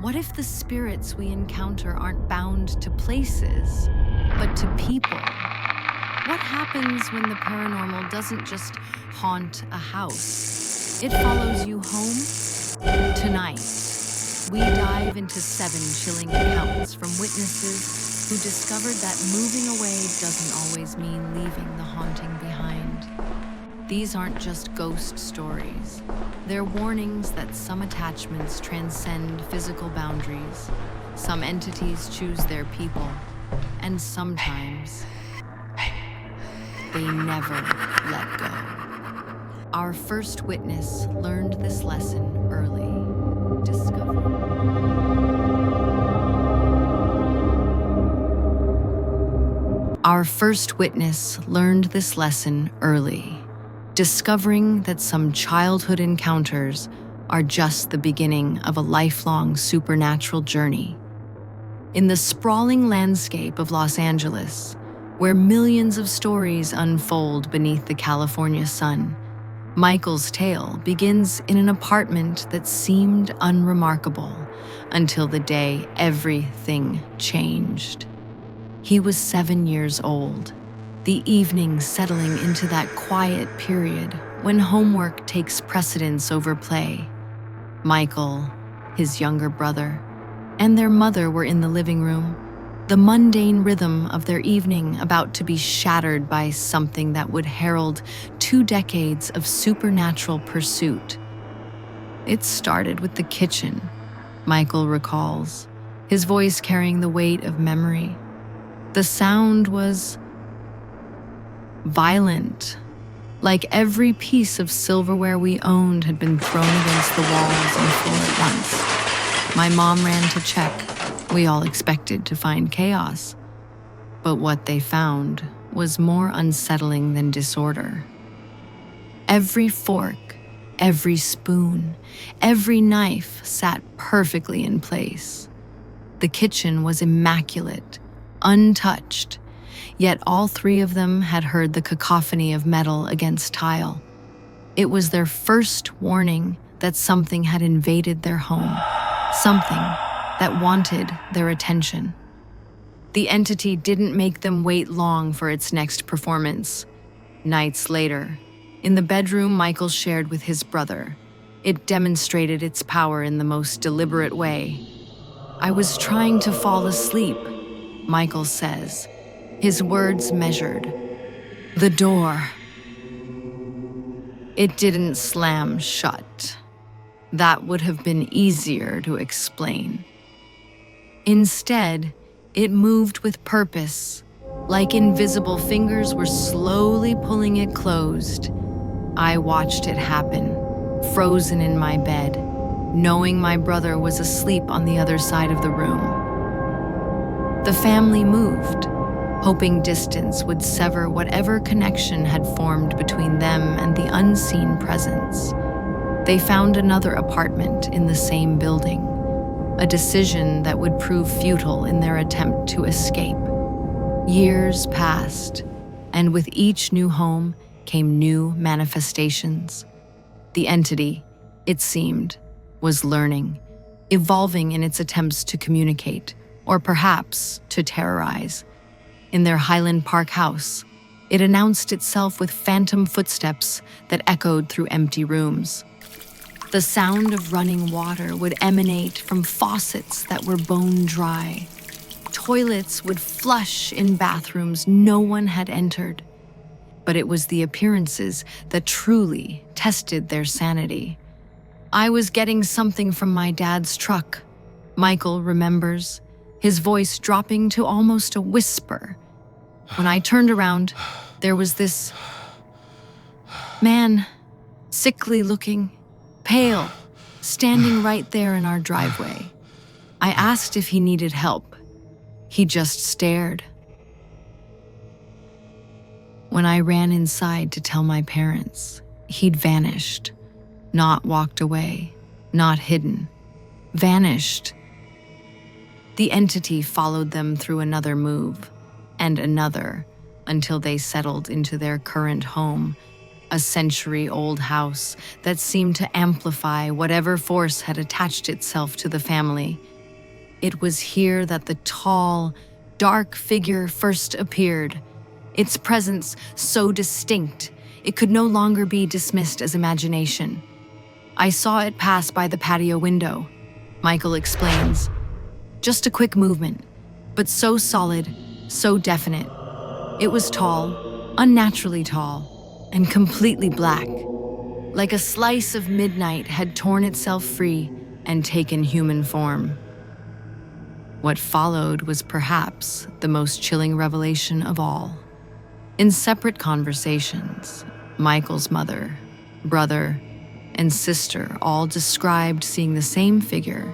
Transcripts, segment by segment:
What if the spirits we encounter aren't bound to places, but to people? What happens when the paranormal doesn't just haunt a house? It follows you home? Tonight, we dive into 7 chilling accounts from witnesses who discovered that moving away doesn't always mean leaving the haunting behind. These aren't just ghost stories. They're warnings that some attachments transcend physical boundaries, some entities choose their people, and sometimes they never let go. Our first witness learned this lesson early. Our first witness learned this lesson early, discovering that some childhood encounters are just the beginning of a lifelong supernatural journey. In the sprawling landscape of Los Angeles, where millions of stories unfold beneath the California sun, Michael's tale begins in an apartment that seemed unremarkable until the day everything changed. He was 7 years old, the evening settling into that quiet period when homework takes precedence over play. Michael, his younger brother, and their mother were in the living room, the mundane rhythm of their evening about to be shattered by something that would herald 2 decades of supernatural pursuit. It started with the kitchen, Michael recalls, his voice carrying the weight of memory. The sound was violent, like every piece of silverware we owned had been thrown against the walls and floor at once. My mom ran to check. We all expected to find chaos, but what they found was more unsettling than disorder. Every fork, every spoon, every knife sat perfectly in place. The kitchen was immaculate, untouched, yet all 3 of them had heard the cacophony of metal against tile. It was their first warning that something had invaded their home, something that wanted their attention. The entity didn't make them wait long for its next performance. Nights later, in the bedroom Michael shared with his brother, it demonstrated its power in the most deliberate way. "I was trying to fall asleep," Michael says, his words measured. "The door. It didn't slam shut. That would have been easier to explain. Instead, it moved with purpose, like invisible fingers were slowly pulling it closed. I watched it happen, frozen in my bed, knowing my brother was asleep on the other side of the room. The family moved, hoping distance would sever whatever connection had formed between them and the unseen presence. They found another apartment in the same building, a decision that would prove futile in their attempt to escape. Years passed, and with each new home came new manifestations. The entity, it seemed, was learning, evolving in its attempts to communicate, or perhaps to terrorize. In their Highland Park house, it announced itself with phantom footsteps that echoed through empty rooms. The sound of running water would emanate from faucets that were bone dry. Toilets would flush in bathrooms no one had entered. But it was the appearances that truly tested their sanity. "I was getting something from my dad's truck," Michael remembers, his voice dropping to almost a whisper. "When I turned around, there was this man, sickly looking, pale, standing right there in our driveway. I asked if he needed help. He just stared. When I ran inside to tell my parents, he'd vanished, not walked away, not hidden, vanished." The entity followed them through another move, and another, until they settled into their current home, a century-old house that seemed to amplify whatever force had attached itself to the family. It was here that the tall, dark figure first appeared, its presence so distinct it could no longer be dismissed as imagination. "I saw it pass by the patio window," Michael explains. "Just a quick movement, but so solid, so definite. It was tall, unnaturally tall, and completely black, like a slice of midnight had torn itself free and taken human form." What followed was perhaps the most chilling revelation of all. In separate conversations, Michael's mother, brother, and sister all described seeing the same figure,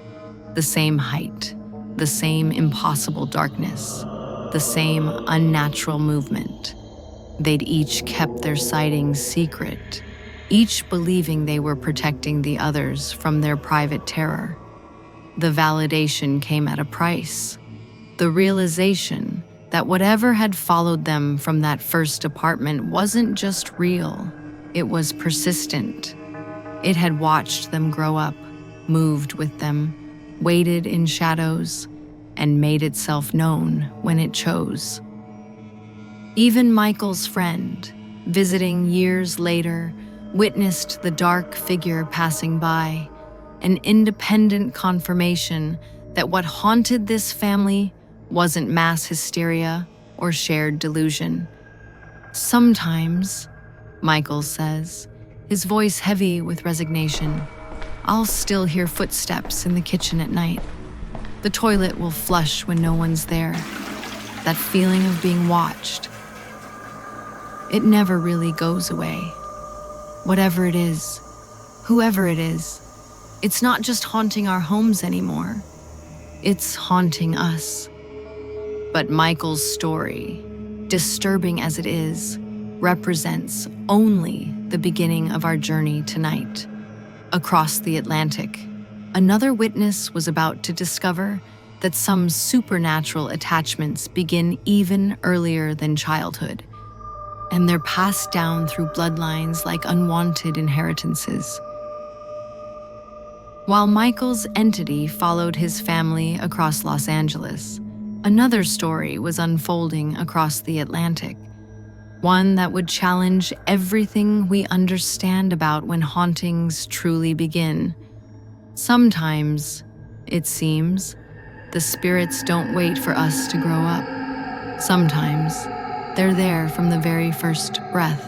the same height, the same impossible darkness, the same unnatural movement. They'd each kept their sightings secret, each believing they were protecting the others from their private terror. The validation came at a price. The realization that whatever had followed them from that first apartment wasn't just real, it was persistent. It had watched them grow up, moved with them, waited in shadows, and made itself known when it chose. Even Michael's friend, visiting years later, witnessed the dark figure passing by, an independent confirmation that what haunted this family wasn't mass hysteria or shared delusion. "Sometimes," Michael says, his voice heavy with resignation, "I'll still hear footsteps in the kitchen at night. The toilet will flush when no one's there. That feeling of being watched. It never really goes away. Whatever it is, whoever it is, it's not just haunting our homes anymore. It's haunting us." But Michael's story, disturbing as it is, represents only the beginning of our journey tonight. Across the Atlantic, another witness was about to discover that some supernatural attachments begin even earlier than childhood, and they're passed down through bloodlines like unwanted inheritances. While Michael's entity followed his family across Los Angeles, another story was unfolding across the Atlantic, one that would challenge everything we understand about when hauntings truly begin. Sometimes, it seems, the spirits don't wait for us to grow up. Sometimes, they're there from the very first breath.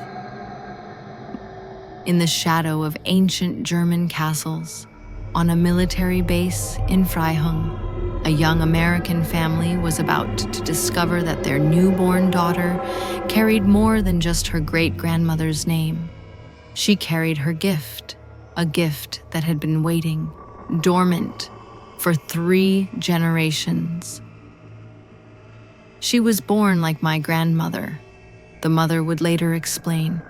In the shadow of ancient German castles, on a military base in Freihung, a young American family was about to discover that their newborn daughter carried more than just her great-grandmother's name. She carried her gift, a gift that had been waiting, dormant, for 3 generations. "She was born like my grandmother," the mother would later explain,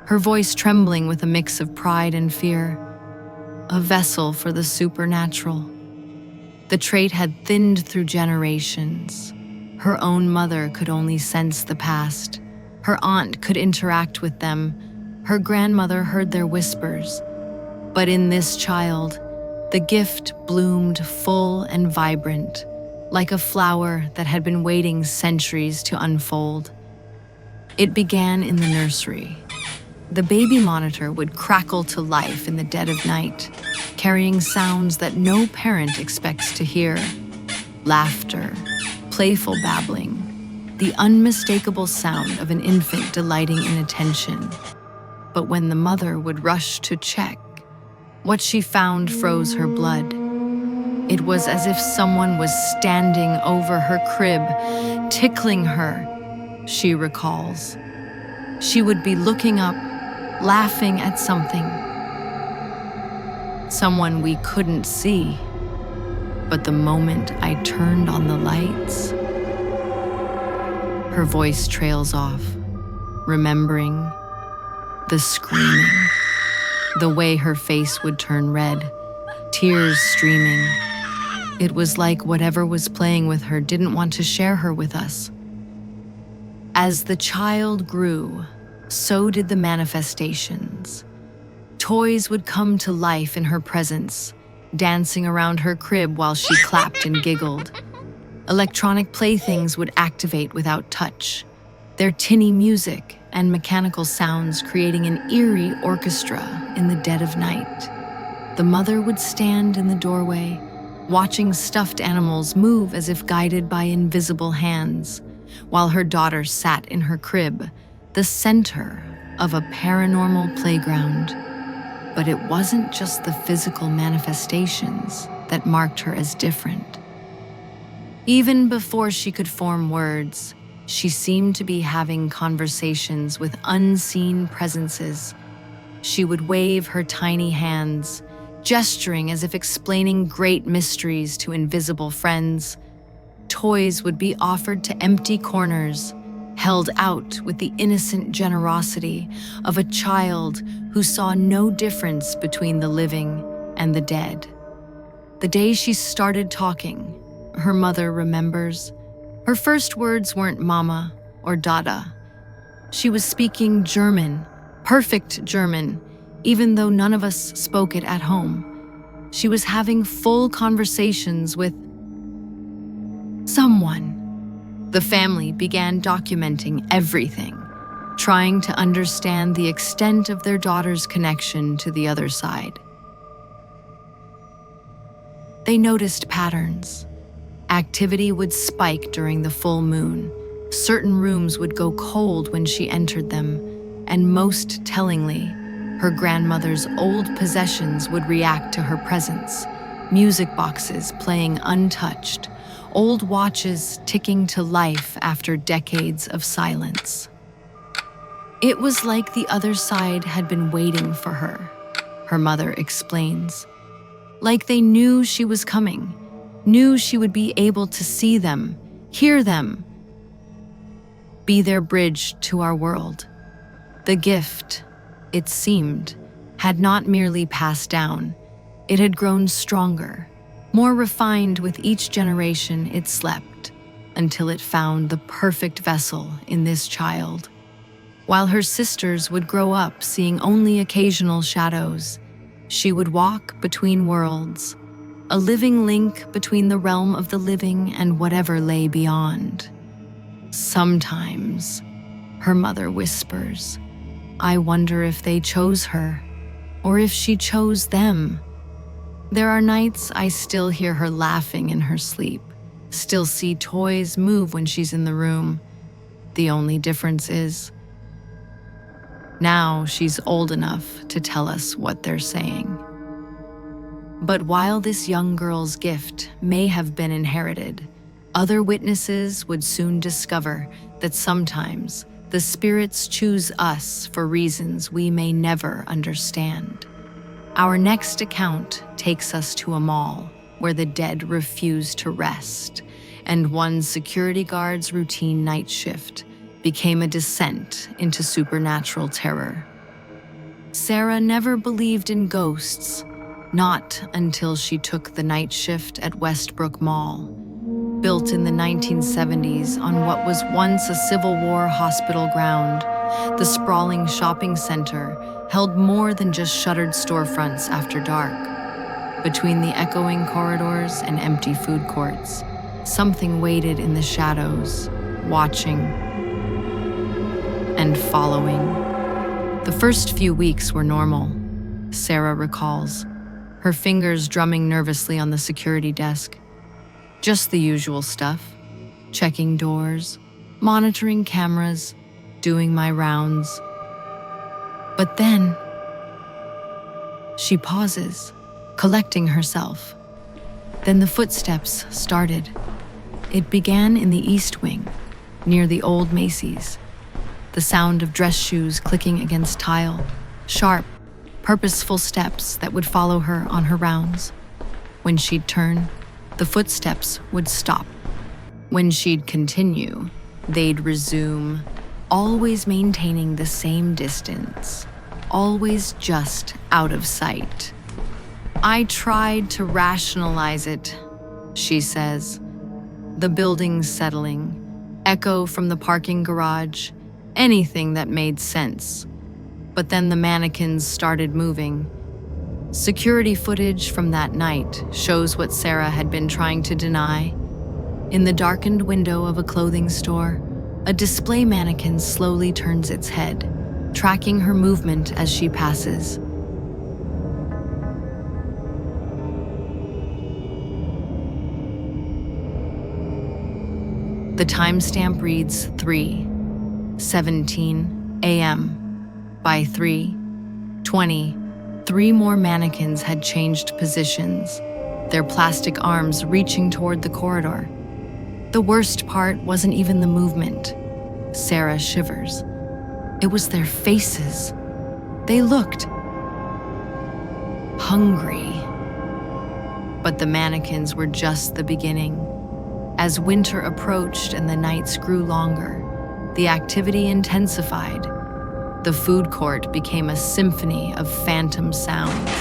her voice trembling with a mix of pride and fear. "A vessel for the supernatural." The trait had thinned through generations. Her own mother could only sense the past. Her aunt could interact with them. Her grandmother heard their whispers. But in this child, the gift bloomed full and vibrant, like a flower that had been waiting centuries to unfold. It began in the nursery. The baby monitor would crackle to life in the dead of night, carrying sounds that no parent expects to hear. Laughter, playful babbling, the unmistakable sound of an infant delighting in attention. But when the mother would rush to check, what she found froze her blood. It was as if someone was standing over her crib, tickling her, she recalls. She would be looking up, laughing at something. Someone we couldn't see. But the moment I turned on the lights, her voice trails off, remembering the screaming, the way her face would turn red, tears streaming. It was like whatever was playing with her didn't want to share her with us. As the child grew, So did the manifestations. Toys would come to life in her presence, dancing around her crib while she clapped and giggled. Electronic playthings would activate without touch, their tinny music and mechanical sounds creating an eerie orchestra in the dead of night. The mother would stand in the doorway, watching stuffed animals move as if guided by invisible hands, while her daughter sat in her crib, the center of a paranormal playground. But it wasn't just the physical manifestations that marked her as different. Even before she could form words, she seemed to be having conversations with unseen presences. She would wave her tiny hands, gesturing as if explaining great mysteries to invisible friends. Toys would be offered to empty corners, held out with the innocent generosity of a child who saw no difference between the living and the dead. The day she started talking, her mother remembers, her first words weren't mama or dada. She was speaking German, perfect German, even though none of us spoke it at home. She was having full conversations with someone. The family began documenting everything, trying to understand the extent of their daughter's connection to the other side. They noticed patterns. Activity would spike during the full moon. Certain rooms would go cold when she entered them, and most tellingly, her grandmother's old possessions would react to her presence. Music boxes playing untouched, old watches ticking to life after decades of silence. It was like the other side had been waiting for her mother explains. Like they knew she was coming, knew she would be able to see them, hear them, be their bridge to our world. The gift, it seemed, had not merely passed down. It had grown stronger, more refined with each generation it slept, until it found the perfect vessel in this child. While her sisters would grow up seeing only occasional shadows, she would walk between worlds, a living link between the realm of the living and whatever lay beyond. Sometimes, her mother whispers, I wonder if they chose her, or if she chose them. There are nights I still hear her laughing in her sleep, still see toys move when she's in the room. The only difference is, now she's old enough to tell us what they're saying. But while this young girl's gift may have been inherited, other witnesses would soon discover that sometimes the spirits choose us for reasons we may never understand. Our next account takes us to a mall where the dead refuse to rest, and one security guard's routine night shift became a descent into supernatural terror. Sarah never believed in ghosts, not until she took the night shift at Westbrook Mall. Built in the 1970s on what was once a Civil War hospital ground, the sprawling shopping center held more than just shuttered storefronts after dark. Between the echoing corridors and empty food courts, something waited in the shadows, watching and following. The first few weeks were normal, Sarah recalls, her fingers drumming nervously on the security desk. Just the usual stuff, checking doors, monitoring cameras, doing my rounds. But then, she pauses, collecting herself. Then the footsteps started. It began in the East Wing, near the old Macy's. The sound of dress shoes clicking against tile, sharp, purposeful steps that would follow her on her rounds. When she'd turn, the footsteps would stop. When she'd continue, they'd resume, always maintaining the same distance, always just out of sight. I tried to rationalize it, she says. The buildings settling, echo from the parking garage, anything that made sense. But then the mannequins started moving. Security footage from that night shows what Sarah had been trying to deny. In the darkened window of a clothing store, a display mannequin slowly turns its head, tracking her movement as she passes. The timestamp reads 3:17 a.m. By 3:20, 3 more mannequins had changed positions, their plastic arms reaching toward the corridor. The worst part wasn't even the movement. Sarah shivers. It was their faces. They looked hungry. But the mannequins were just the beginning. As winter approached and the nights grew longer, the activity intensified. The food court became a symphony of phantom sounds.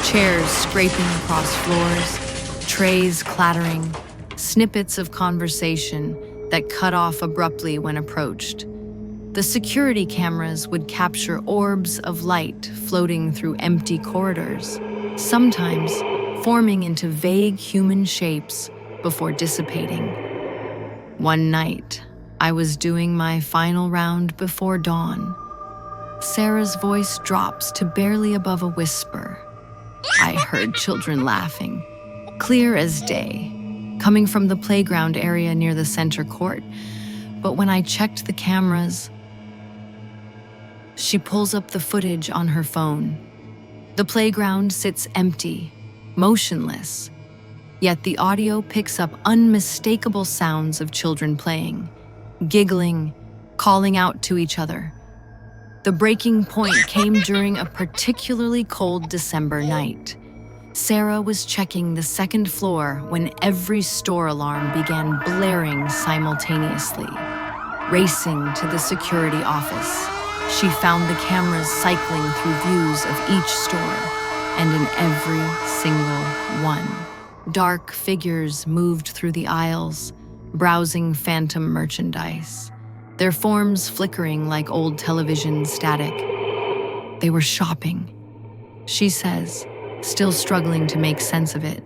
Chairs scraping across floors, trays clattering, snippets of conversation that cut off abruptly when approached. The security cameras would capture orbs of light floating through empty corridors, sometimes forming into vague human shapes before dissipating. One night, I was doing my final round before dawn. Sarah's voice drops to barely above a whisper. I heard children laughing, clear as day, coming from the playground area near the center court. But when I checked the cameras, she pulls up the footage on her phone. The playground sits empty, motionless, yet the audio picks up unmistakable sounds of children playing, giggling, calling out to each other. The breaking point came during a particularly cold December night. Sarah was checking the second floor when every store alarm began blaring simultaneously. Racing to the security office, she found the cameras cycling through views of each store, and in every single one, dark figures moved through the aisles, browsing phantom merchandise, their forms flickering like old television static. They were shopping, she says, still struggling to make sense of it.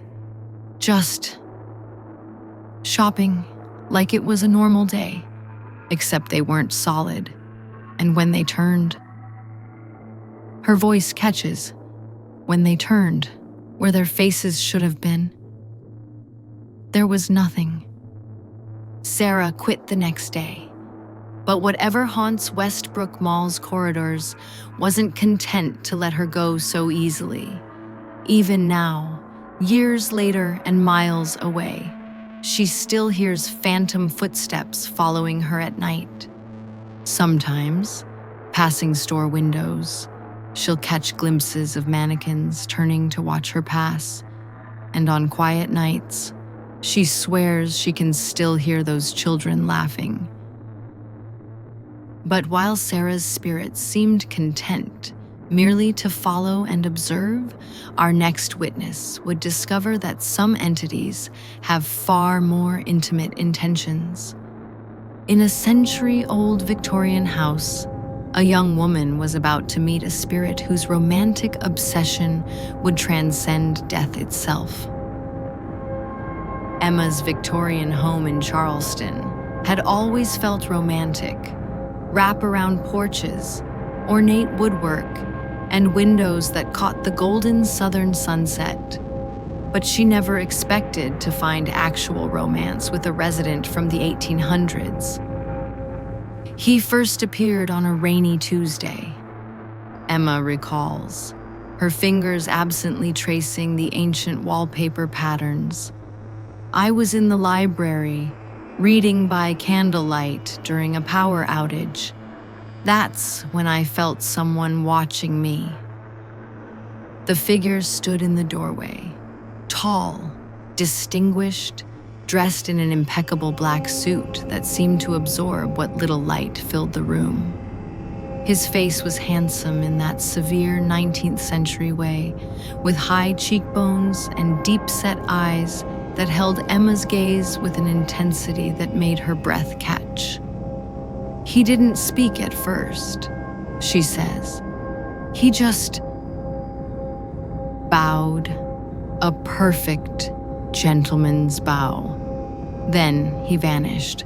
Just shopping like it was a normal day, except they weren't solid. And when they turned, her voice catches. When they turned, where their faces should have been, there was nothing. Sarah quit the next day. But whatever haunts Westbrook Mall's corridors wasn't content to let her go so easily. Even now, years later and miles away, she still hears phantom footsteps following her at night. Sometimes, passing store windows, she'll catch glimpses of mannequins turning to watch her pass. And on quiet nights, she swears she can still hear those children laughing. But while Sarah's spirit seemed content merely to follow and observe, our next witness would discover that some entities have far more intimate intentions. In a century-old Victorian house, a young woman was about to meet a spirit whose romantic obsession would transcend death itself. Emma's Victorian home in Charleston had always felt romantic. Wrap-around porches, ornate woodwork, and windows that caught the golden southern sunset. But she never expected to find actual romance with a resident from the 1800s. He first appeared on a rainy Tuesday, Emma recalls, her fingers absently tracing the ancient wallpaper patterns. I was in the library, reading by candlelight during a power outage. That's when I felt someone watching me. The figure stood in the doorway, tall, distinguished, dressed in an impeccable black suit that seemed to absorb what little light filled the room. His face was handsome in that severe 19th century way, with high cheekbones and deep-set eyes that held Emma's gaze with an intensity that made her breath catch. He didn't speak at first, she says. He just bowed, a perfect gentleman's bow. Then he vanished.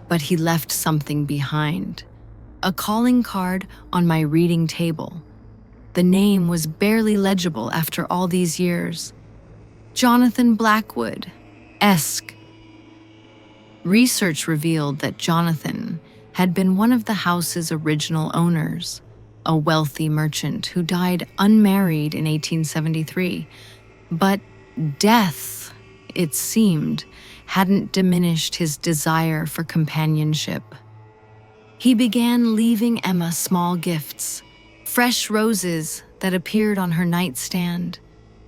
But he left something behind. A calling card on my reading table. The name was barely legible after all these years. Jonathan Blackwood-esque. Research revealed that Jonathan had been one of the house's original owners, a wealthy merchant who died unmarried in 1873. But death, it seemed, hadn't diminished his desire for companionship. He began leaving Emma small gifts, fresh roses that appeared on her nightstand,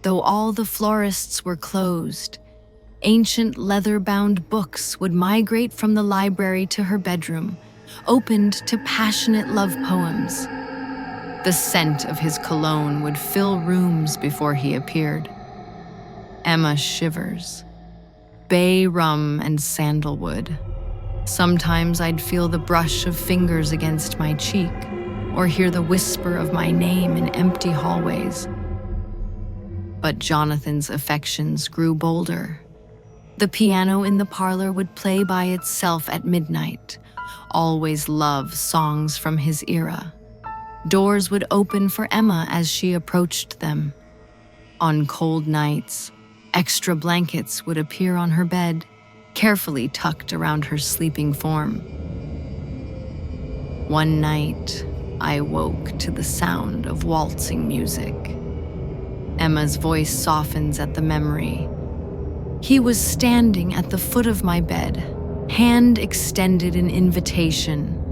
though all the florists were closed. Ancient leather-bound books would migrate from the library to her bedroom, opened to passionate love poems. The scent of his cologne would fill rooms before he appeared. Emma shivers. Bay rum and sandalwood. Sometimes I'd feel the brush of fingers against my cheek, or hear the whisper of my name in empty hallways. But Jonathan's affections grew bolder. The piano in the parlor would play by itself at midnight, always love songs from his era. Doors would open for Emma as she approached them. On cold nights, extra blankets would appear on her bed, carefully tucked around her sleeping form. One night, I woke to the sound of waltzing music. Emma's voice softens at the memory. He was standing at the foot of my bed, hand extended in invitation.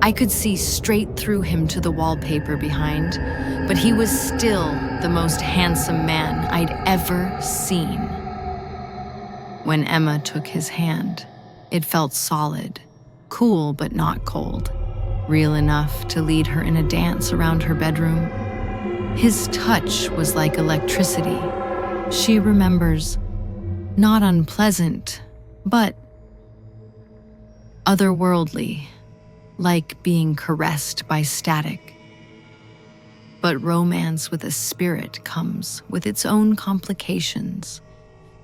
I could see straight through him to the wallpaper behind, but he was still the most handsome man I'd ever seen. When Emma took his hand, it felt solid, cool but not cold, real enough to lead her in a dance around her bedroom. His touch was like electricity. She remembers, not unpleasant, but otherworldly, like being caressed by static. But romance with a spirit comes with its own complications.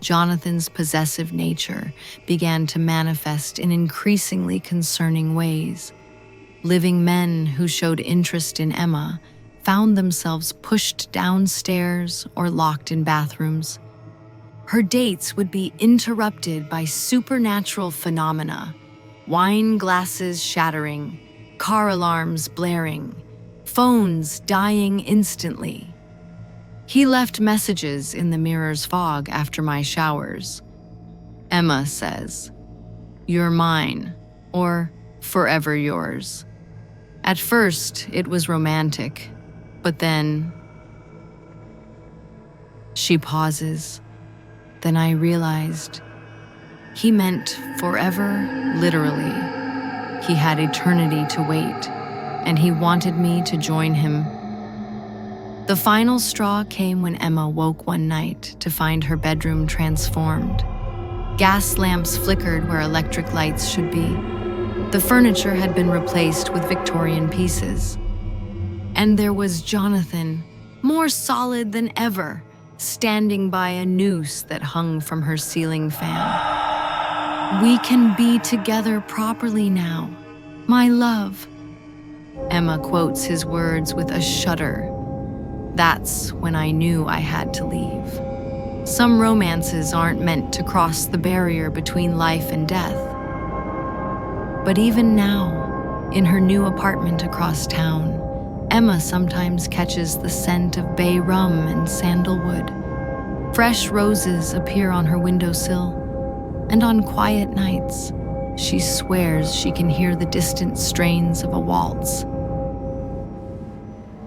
Jonathan's possessive nature began to manifest in increasingly concerning ways. Living men who showed interest in Emma found themselves pushed downstairs or locked in bathrooms. Her dates would be interrupted by supernatural phenomena, wine glasses shattering, car alarms blaring, phones dying instantly. He left messages in the mirror's fog after my showers. Emma says, "You're mine," or "Forever yours." At first, it was romantic, but then she pauses. Then I realized he meant forever, literally. He had eternity to wait, and he wanted me to join him. The final straw came when Emma woke one night to find her bedroom transformed. Gas lamps flickered where electric lights should be. The furniture had been replaced with Victorian pieces. And there was Jonathan, more solid than ever, standing by a noose that hung from her ceiling fan. "We can be together properly now, my love." Emma quotes his words with a shudder. That's when I knew I had to leave. Some romances aren't meant to cross the barrier between life and death. But even now, in her new apartment across town, Emma sometimes catches the scent of bay rum and sandalwood. Fresh roses appear on her windowsill, and on quiet nights, she swears she can hear the distant strains of a waltz.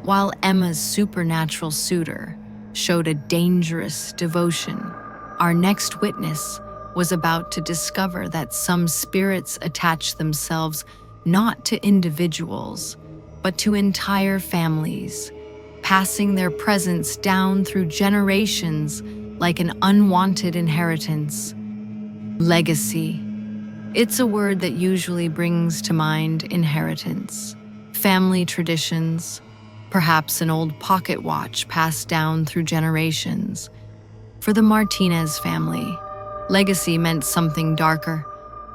While Emma's supernatural suitor showed a dangerous devotion, our next witness was about to discover that some spirits attach themselves not to individuals, but to entire families, passing their presence down through generations like an unwanted inheritance. Legacy. It's a word that usually brings to mind inheritance, family traditions, perhaps an old pocket watch passed down through generations. For the Martinez family, legacy meant something darker,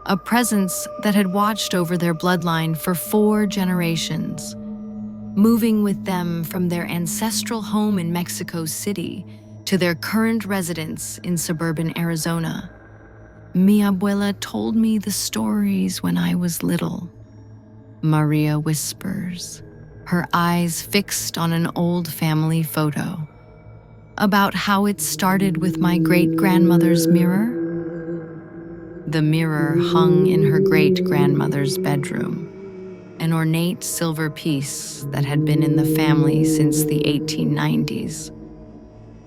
a presence that had watched over their bloodline for 4 generations, moving with them from their ancestral home in Mexico City to their current residence in suburban Arizona. Mi abuela told me the stories when I was little, Maria whispers, her eyes fixed on an old family photo, about how it started with my great-grandmother's mirror. The mirror hung in her great-grandmother's bedroom, an ornate silver piece that had been in the family since the 1890s.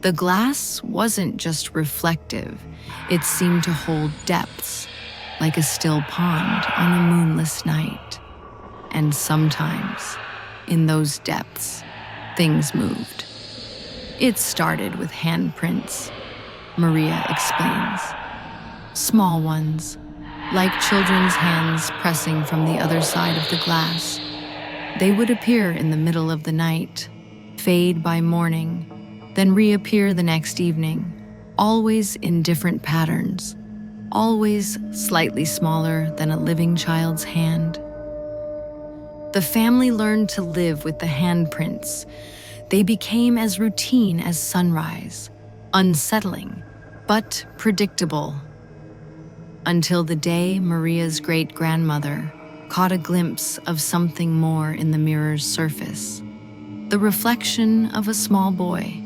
The glass wasn't just reflective, it seemed to hold depths, like a still pond on a moonless night. And sometimes, in those depths, things moved. It started with handprints, Maria explains. Small ones, like children's hands pressing from the other side of the glass. They would appear in the middle of the night, fade by morning, then reappear the next evening, always in different patterns, always slightly smaller than a living child's hand. The family learned to live with the handprints. They became as routine as sunrise, unsettling, but predictable. Until the day Maria's great-grandmother caught a glimpse of something more in the mirror's surface, the reflection of a small boy,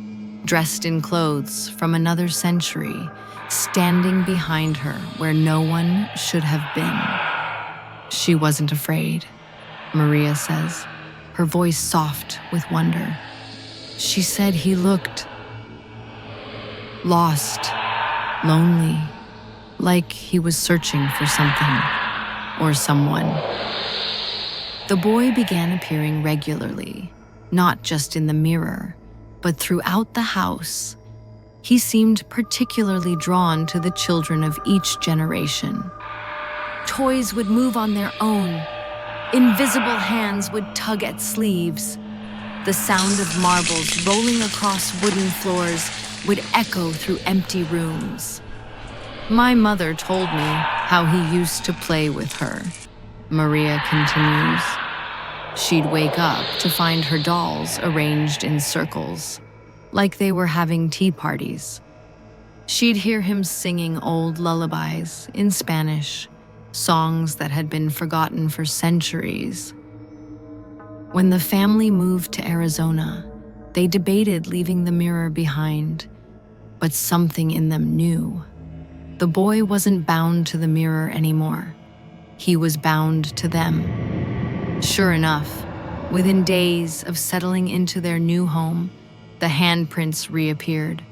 dressed in clothes from another century, standing behind her where no one should have been. She wasn't afraid, Maria says, her voice soft with wonder. She said he looked lost, lonely, like he was searching for something or someone. The boy began appearing regularly, not just in the mirror, but throughout the house. He seemed particularly drawn to the children of each generation. Toys would move on their own. Invisible hands would tug at sleeves. The sound of marbles rolling across wooden floors would echo through empty rooms. My mother told me how he used to play with her, Maria continues. She'd wake up to find her dolls arranged in circles, like they were having tea parties. She'd hear him singing old lullabies in Spanish, songs that had been forgotten for centuries. When the family moved to Arizona, they debated leaving the mirror behind, but something in them knew. The boy wasn't bound to the mirror anymore. He was bound to them. Sure enough, within days of settling into their new home, the handprints reappeared,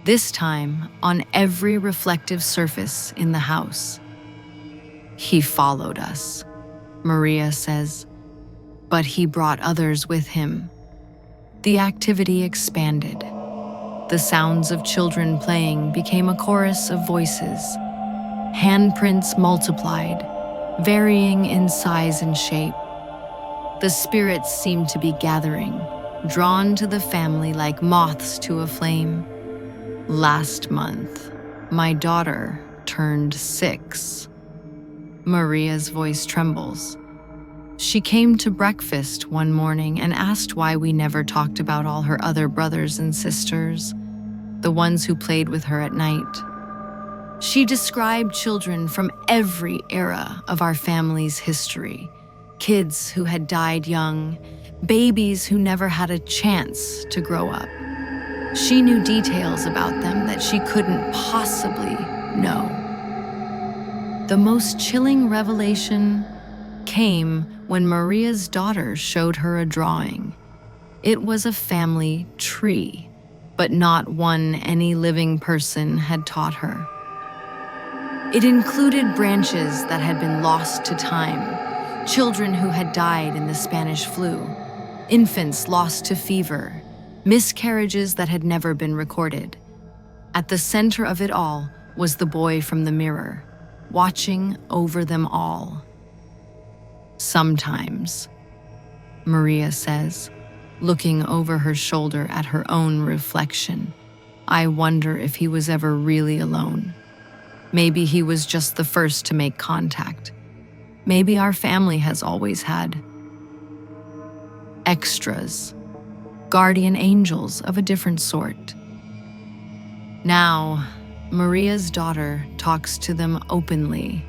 this time on every reflective surface in the house. He followed us, Maria says, but he brought others with him. The activity expanded. The sounds of children playing became a chorus of voices. Handprints multiplied, varying in size and shape. The spirits seemed to be gathering, drawn to the family like moths to a flame. Last month, my daughter turned 6. Maria's voice trembles. She came to breakfast one morning and asked why we never talked about all her other brothers and sisters, the ones who played with her at night. She described children from every era of our family's history, kids who had died young, babies who never had a chance to grow up. She knew details about them that she couldn't possibly know. The most chilling revelation came when Maria's daughter showed her a drawing. It was a family tree, but not one any living person had taught her. It included branches that had been lost to time, children who had died in the Spanish flu, infants lost to fever, miscarriages that had never been recorded. At the center of it all was the boy from the mirror, watching over them all. Sometimes, Maria says, looking over her shoulder at her own reflection, I wonder if he was ever really alone. Maybe he was just the first to make contact. Maybe our family has always had extras, guardian angels of a different sort. Now, Maria's daughter talks to them openly.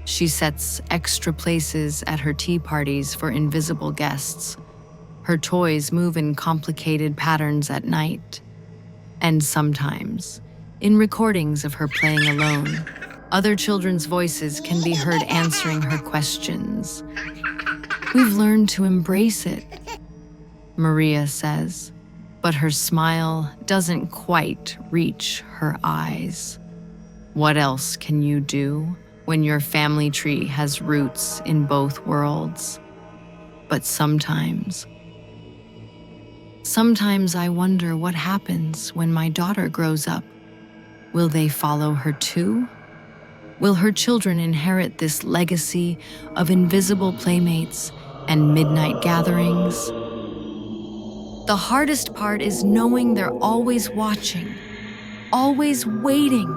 She sets extra places at her tea parties for invisible guests. Her toys move in complicated patterns at night. And sometimes, in recordings of her playing alone, other children's voices can be heard answering her questions. We've learned to embrace it, Maria says, but her smile doesn't quite reach her eyes. What else can you do when your family tree has roots in both worlds? But sometimes I wonder what happens when my daughter grows up. Will they follow her too? Will her children inherit this legacy of invisible playmates and midnight gatherings? The hardest part is knowing they're always watching, always waiting,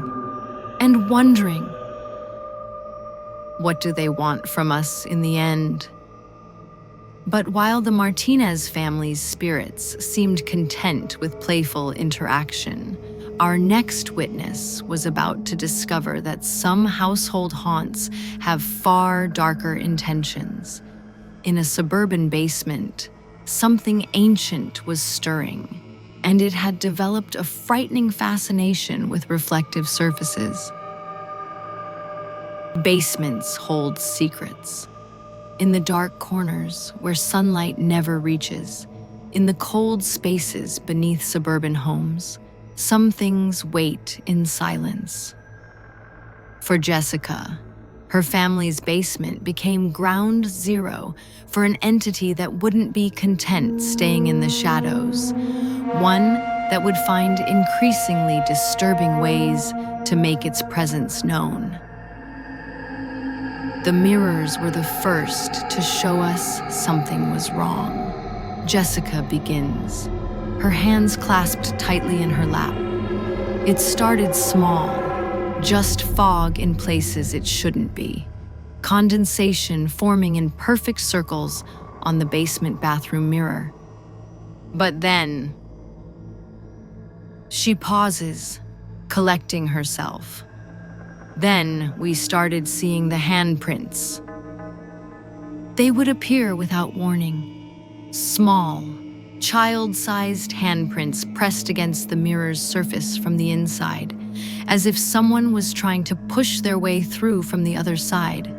and wondering, what do they want from us in the end? But while the Martinez family's spirits seemed content with playful interaction, our next witness was about to discover that some household haunts have far darker intentions. In a suburban basement, something ancient was stirring, and it had developed a frightening fascination with reflective surfaces. Basements hold secrets. In the dark corners where sunlight never reaches, in the cold spaces beneath suburban homes, some things wait in silence. For Jessica, her family's basement became ground zero for an entity that wouldn't be content staying in the shadows, one that would find increasingly disturbing ways to make its presence known. The mirrors were the first to show us something was wrong. Jessica begins, her hands clasped tightly in her lap. It started small, just fog in places it shouldn't be, condensation forming in perfect circles on the basement bathroom mirror. But then, she pauses, collecting herself. Then we started seeing the handprints. They would appear without warning. Small, child-sized handprints pressed against the mirror's surface from the inside, as if someone was trying to push their way through from the other side.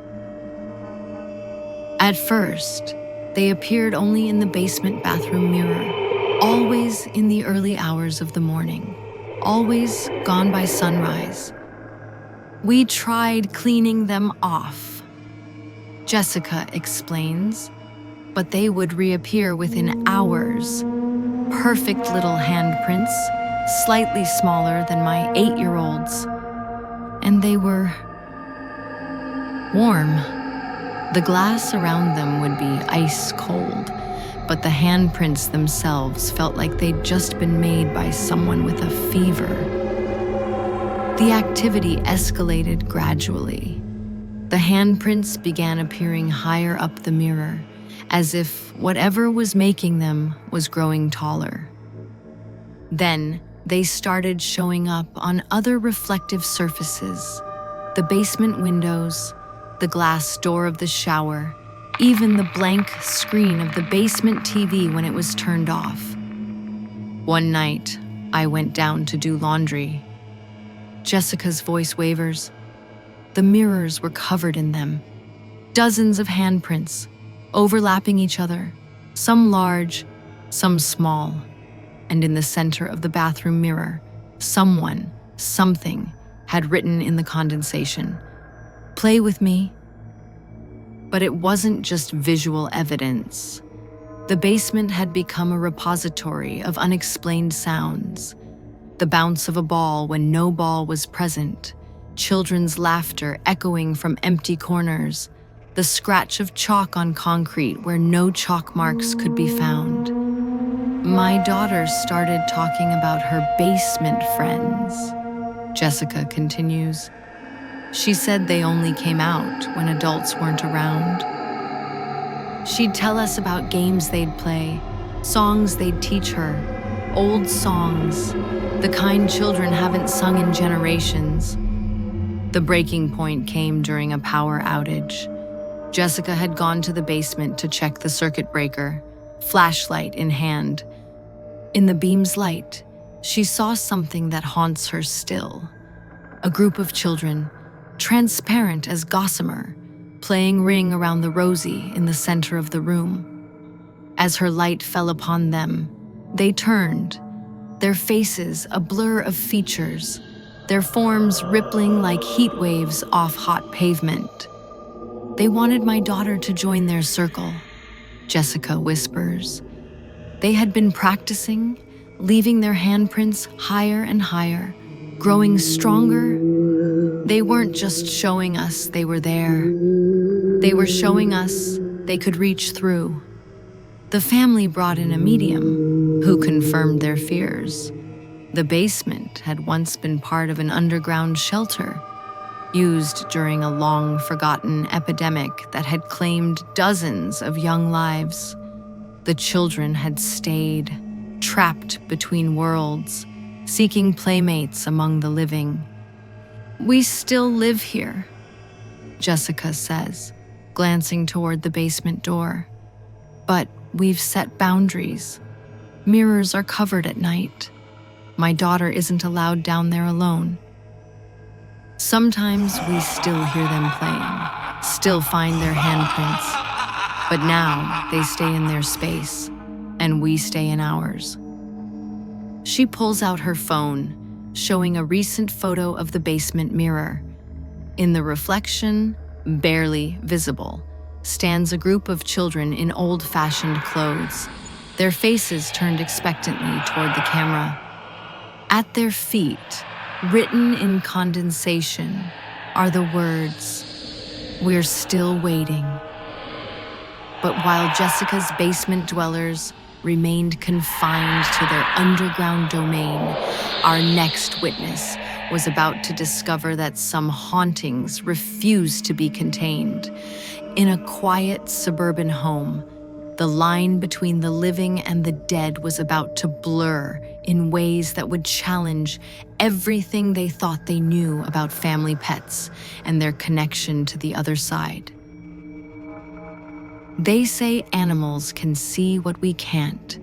At first, they appeared only in the basement bathroom mirror, always in the early hours of the morning, always gone by sunrise. We tried cleaning them off, Jessica explains, but they would reappear within hours. Perfect little handprints, slightly smaller than my 8-year-old's. And they were warm. The glass around them would be ice cold, but the handprints themselves felt like they'd just been made by someone with a fever. The activity escalated gradually. The handprints began appearing higher up the mirror, as if whatever was making them was growing taller. Then they started showing up on other reflective surfaces, the basement windows, the glass door of the shower, even the blank screen of the basement TV when it was turned off. One night, I went down to do laundry. Jessica's voice wavers. The mirrors were covered in them. Dozens of handprints, overlapping each other, some large, some small. And in the center of the bathroom mirror, something had written in the condensation, "Play with me." But it wasn't just visual evidence. The basement had become a repository of unexplained sounds. The bounce of a ball when no ball was present, children's laughter echoing from empty corners, the scratch of chalk on concrete where no chalk marks could be found. My daughter started talking about her basement friends, Jessica continues. She said they only came out when adults weren't around. She'd tell us about games they'd play, songs they'd teach her, old songs, the kind children haven't sung in generations. The breaking point came during a power outage. Jessica had gone to the basement to check the circuit breaker, flashlight in hand. In the beam's light, she saw something that haunts her still. A group of children, transparent as gossamer, playing ring around the Rosie in the center of the room. As her light fell upon them, they turned, their faces a blur of features, their forms rippling like heat waves off hot pavement. They wanted my daughter to join their circle, Jessica whispers. They had been practicing, leaving their handprints higher and higher, growing stronger. They weren't just showing us they were there. They were showing us they could reach through. The family brought in a medium who confirmed their fears. The basement had once been part of an underground shelter, used during a long-forgotten epidemic that had claimed dozens of young lives. The children had stayed, trapped between worlds, seeking playmates among the living. "We still live here," Jessica says, glancing toward the basement door. "But we've set boundaries. Mirrors are covered at night. My daughter isn't allowed down there alone. Sometimes we still hear them playing, still find their handprints. But now they stay in their space, and we stay in ours." She pulls out her phone, showing a recent photo of the basement mirror. In the reflection, barely visible, stands a group of children in old-fashioned clothes, their faces turned expectantly toward the camera. At their feet, written in condensation, are the words, "We're still waiting." But while Jessica's basement dwellers remained confined to their underground domain, our next witness was about to discover that some hauntings refused to be contained. In a quiet suburban home, the line between the living and the dead was about to blur in ways that would challenge everything they thought they knew about family pets and their connection to the other side. They say animals can see what we can't,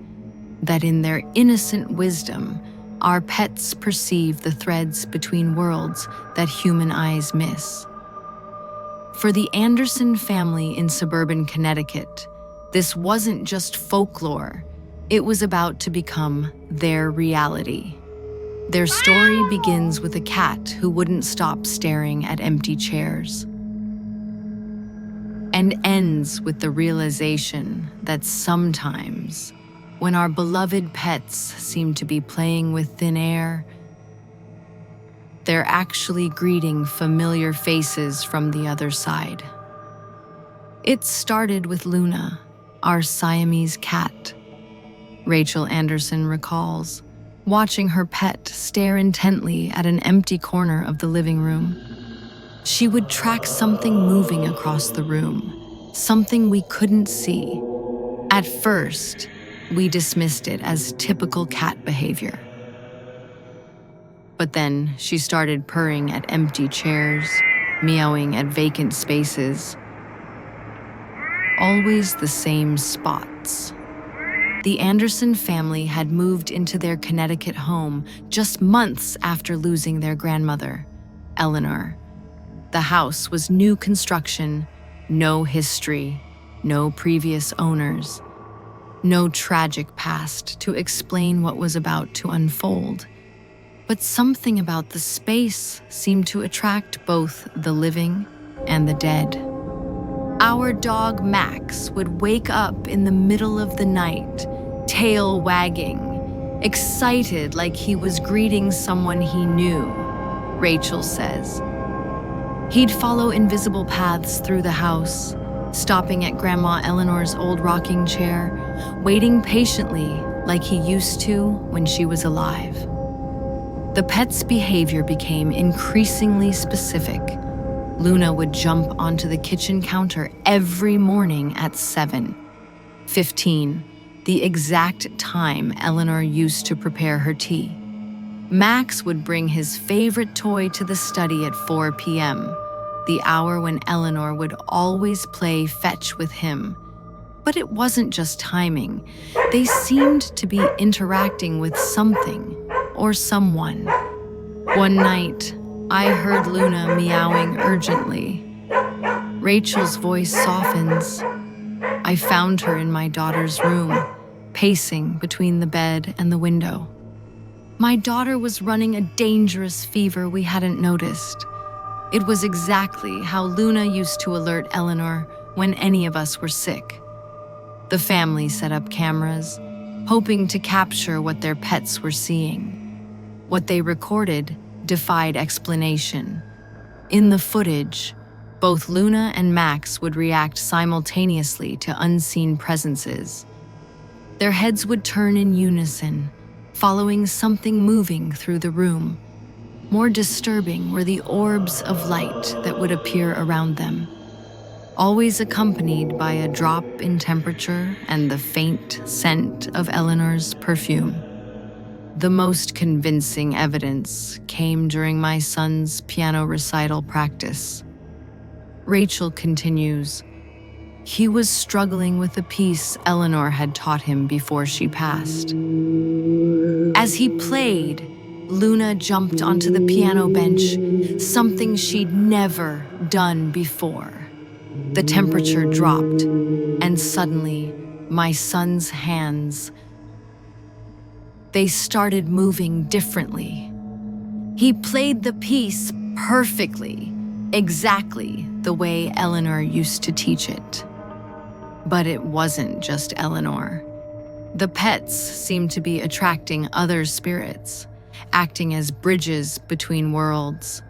that in their innocent wisdom, our pets perceive the threads between worlds that human eyes miss. For the Anderson family in suburban Connecticut, this wasn't just folklore, it was about to become their reality. Their story begins with a cat who wouldn't stop staring at empty chairs, and ends with the realization that sometimes, when our beloved pets seem to be playing with thin air, they're actually greeting familiar faces from the other side. It started with Luna, our Siamese cat. Rachel Anderson recalls, watching her pet stare intently at an empty corner of the living room. She would track something moving across the room, something we couldn't see. At first, we dismissed it as typical cat behavior. But then she started purring at empty chairs, meowing at vacant spaces. Always the same spots. The Anderson family had moved into their Connecticut home just months after losing their grandmother, Eleanor. The house was new construction, no history, no previous owners, no tragic past to explain what was about to unfold. But something about the space seemed to attract both the living and the dead. Our dog Max would wake up in the middle of the night, tail wagging, excited like he was greeting someone he knew, Rachel says. He'd follow invisible paths through the house, stopping at Grandma Eleanor's old rocking chair, waiting patiently like he used to when she was alive. The pet's behavior became increasingly specific. Luna would jump onto the kitchen counter every morning at 7:15, the exact time Eleanor used to prepare her tea. Max would bring his favorite toy to the study at 4 p.m., the hour when Eleanor would always play fetch with him. But it wasn't just timing. They seemed to be interacting with something or someone. One night, I heard Luna meowing urgently. Rachel's voice softens. I found her in my daughter's room, pacing between the bed and the window. My daughter was running a dangerous fever we hadn't noticed. It was exactly how Luna used to alert Eleanor when any of us were sick. The family set up cameras, hoping to capture what their pets were seeing. What they recorded defied explanation. In the footage, both Luna and Max would react simultaneously to unseen presences. Their heads would turn in unison, following something moving through the room. More disturbing were the orbs of light that would appear around them, always accompanied by a drop in temperature and the faint scent of Eleanor's perfume. The most convincing evidence came during my son's piano recital practice. Rachel continues, "He was struggling with a piece Eleanor had taught him before she passed. As he played, Luna jumped onto the piano bench, something she'd never done before. The temperature dropped, and suddenly, my son's hands, they started moving differently. He played the piece perfectly, exactly the way Eleanor used to teach it. But it wasn't just Eleanor. The pets seemed to be attracting other spirits, acting as bridges between worlds.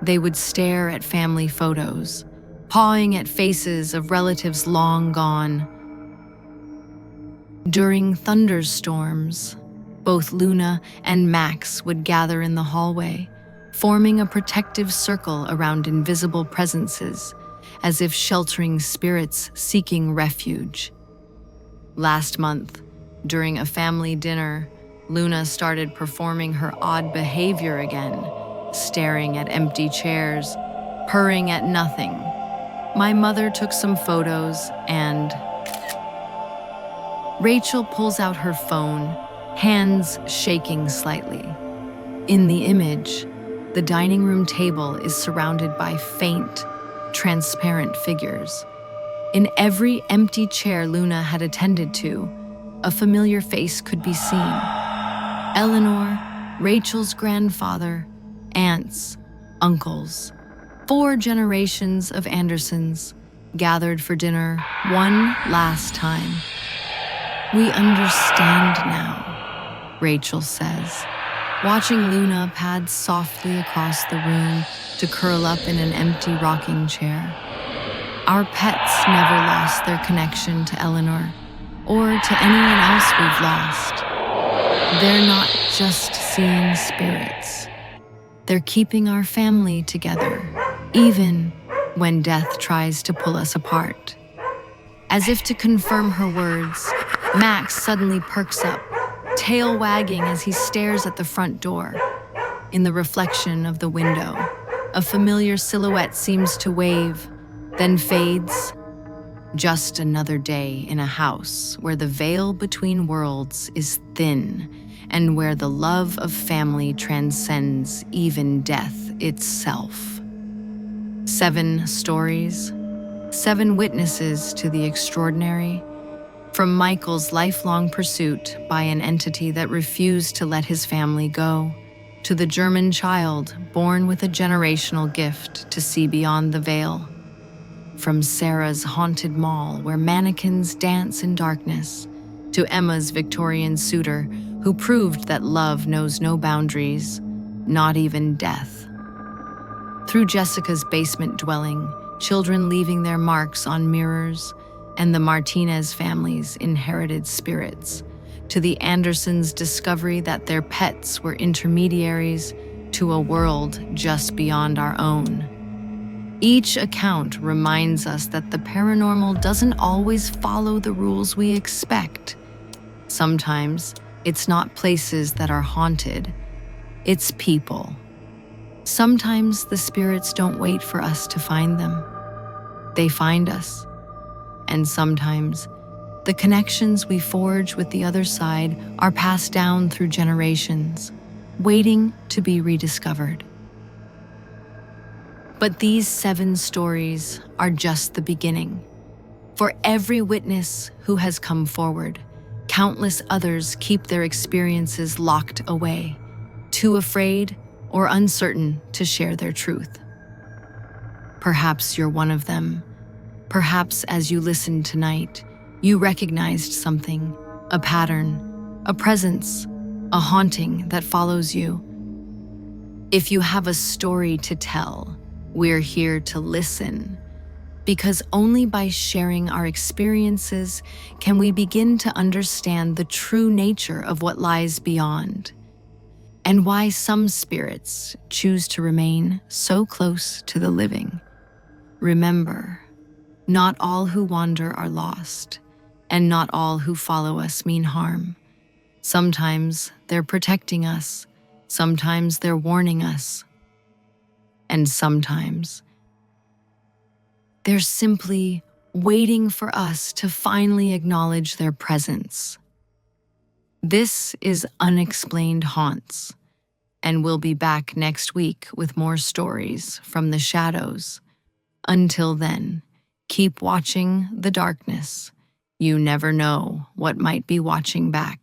They would stare at family photos, pawing at faces of relatives long gone. During thunderstorms, both Luna and Max would gather in the hallway, forming a protective circle around invisible presences, as if sheltering spirits seeking refuge. Last month, during a family dinner, Luna started performing her odd behavior again, staring at empty chairs, purring at nothing. My mother took some photos and Rachel pulls out her phone, hands shaking slightly. In the image, the dining room table is surrounded by faint, transparent figures. In every empty chair Luna had attended to, a familiar face could be seen. Eleanor, Rachel's grandfather, aunts, uncles, 4 generations of Andersons gathered for dinner one last time. "We understand now," Rachel says, watching Luna pad softly across the room to curl up in an empty rocking chair. "Our pets never lost their connection to Eleanor or to anyone else we've lost. They're not just seeing spirits. They're keeping our family together, even when death tries to pull us apart." As if to confirm her words, Max suddenly perks up, tail wagging as he stares at the front door. In the reflection of the window, a familiar silhouette seems to wave, then fades. Just another day in a house where the veil between worlds is thin and where the love of family transcends even death itself. 7 stories, 7 witnesses to the extraordinary. From Michael's lifelong pursuit by an entity that refused to let his family go, to the German child born with a generational gift to see beyond the veil. From Sarah's haunted mall where mannequins dance in darkness, to Emma's Victorian Suitor who proved that love knows no boundaries, not even death. Through Jessica's basement dwelling, children leaving their marks on mirrors, and the Martinez family's inherited spirits, to the Andersons' discovery that their pets were intermediaries to a world just beyond our own. Each account reminds us that the paranormal doesn't always follow the rules we expect. Sometimes it's not places that are haunted, it's people. Sometimes the spirits don't wait for us to find them. They find us. And sometimes the connections we forge with the other side are passed down through generations, waiting to be rediscovered. But these 7 stories are just the beginning. For every witness who has come forward, countless others keep their experiences locked away, too afraid or uncertain to share their truth. Perhaps you're one of them. Perhaps as you listened tonight, you recognized something, a pattern, a presence, a haunting that follows you. If you have a story to tell, we're here to listen, because only by sharing our experiences can we begin to understand the true nature of what lies beyond, and why some spirits choose to remain so close to the living. Remember, not all who wander are lost, and not all who follow us mean harm. Sometimes they're protecting us, sometimes they're warning us, and sometimes they're simply waiting for us to finally acknowledge their presence. This is Unexplained Haunts, and we'll be back next week with more stories from the shadows. Until then, keep watching the darkness. You never know what might be watching back.